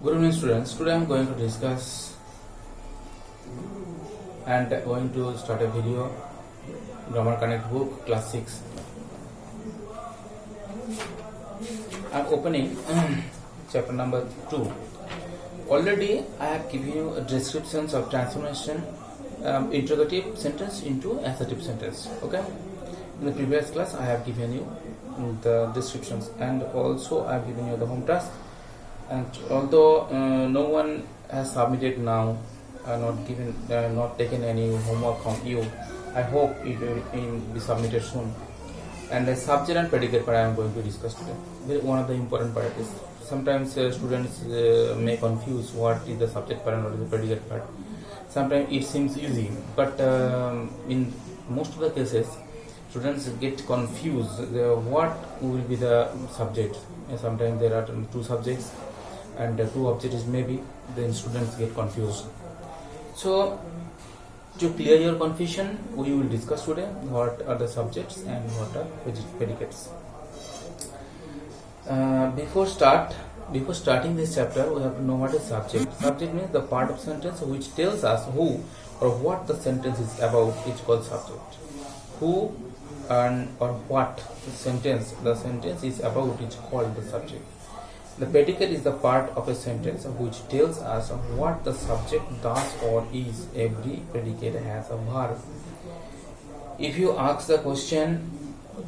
Good evening, students. Today I am going to discuss and going to start a video Grammar Connect book class 6. I am opening chapter number 2. Already I have given you a descriptions of transformation interrogative sentence into assertive sentence. Okay. In the previous class I have given you the descriptions and also I have given you the home task. And although no one has submitted now, not taken any homework from you, I hope it will be submitted soon. And the subject and predicate part I am going to discuss today. One of the important part is sometimes students may confuse what is the subject part and what is the predicate part. Sometimes it seems easy, but in most of the cases, students get confused. What will be the subject? And sometimes there are two subjects and two objectives maybe, then students get confused. So to clear your confusion, we will discuss today what are the subjects and what are predicates. Before starting this chapter, we have to know what is subject. Subject means the part of sentence which tells us who or what the sentence is about is called subject. Who and or what the sentence is about is called the subject. The predicate is the part of a sentence which tells us what the subject does or is. Every predicate has a verb. If you ask the question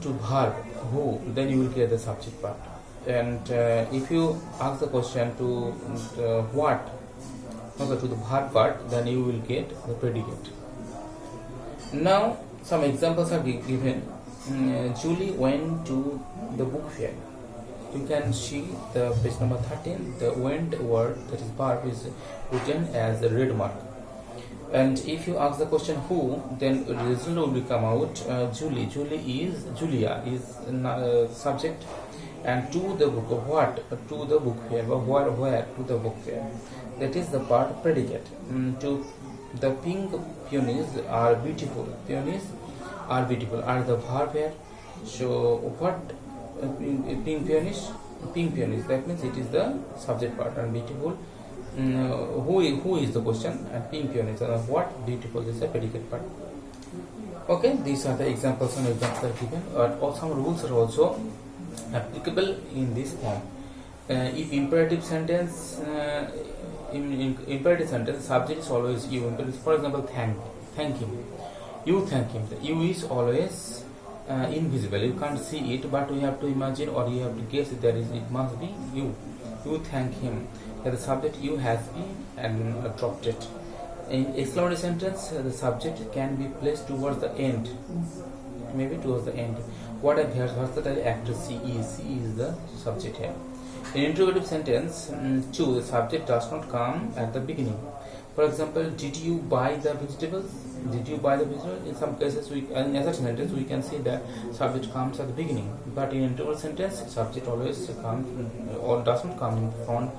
to verb who, then you will get the subject part. And if you ask the question to what, okay, to the verb part, then you will get the predicate. Now, some examples are given. Julie went to the book fair. You can see the page number 13. The went word, that is verb, is written as a red mark. And if you ask the question who, then the result will come out Julia is subject, and to the book what, to the book fair, where to the book fair, that is the part predicate. To the pink peonies are beautiful. Peonies are beautiful are the verb here. So what? Pink peonies, that means it is the subject part, and beautiful, who is the question, and pink peonies, and what beautiful is the predicate part. Okay, these are the examples. Some examples are given, or some rules are also applicable in this form. If imperative sentence, in imperative sentence, subject is always you. For example, thank him. You thank him. The you is always invisible, you can't see it, but you have to imagine or you have to guess it must be you. You thank him. The subject you has been and dropped it. In exclamatory sentence, the subject can be placed towards the end, maybe towards the end. What a versatile actor she is the subject here. In interrogative sentence, two, the subject does not come at the beginning. For example, did you buy the vegetables? Did you buy the vegetables? In some cases, in assertive sentence, we can see that subject comes at the beginning. But in interrogative sentence, subject always comes or does not come in front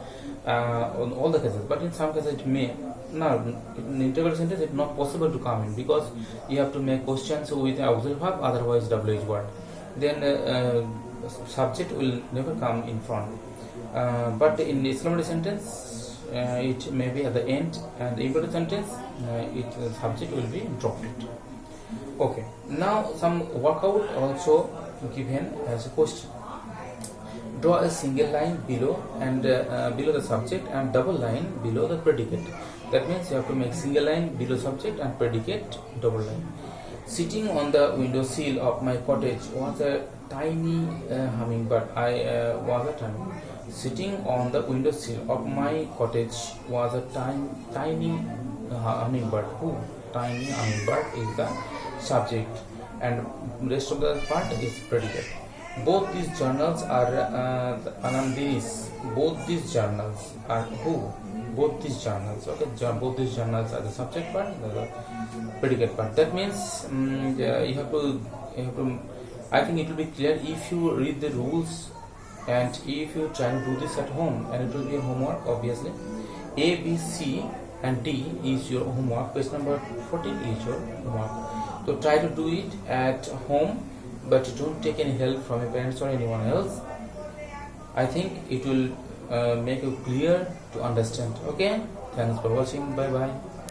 on all the cases. But in some cases, it may. Now, in interrogative sentence, it's not possible to come in because you have to make questions with an auxiliary verb, otherwise WH word. Then subject will never come in front. But in exclamatory sentence, it may be at the end, and the imperative sentence, subject will be dropped. Okay. Now some workout also given as a question. Draw a single line below and below the subject and double line below the predicate. That means you have to make single line below subject and predicate double line. Sitting on the window sill of my cottage was a tiny hummingbird. Sitting on the windowsill of my cottage was a tiny hummingbird. Who? Tiny hummingbird is the subject, and rest of the part is predicate. Both these journals are Anandinis. Both these journals are who? Both these journals. Okay, both these journals are the subject part, the predicate part. That means you have to. I think it will be clear if you read the rules. And if you try to do this at home, and it will be a homework obviously. A, B, C and D is your homework. Page number 14 is your homework. So try to do it at home, but don't take any help from your parents or anyone else. I think it will make you clear to understand. Okay, thanks for watching. Bye bye.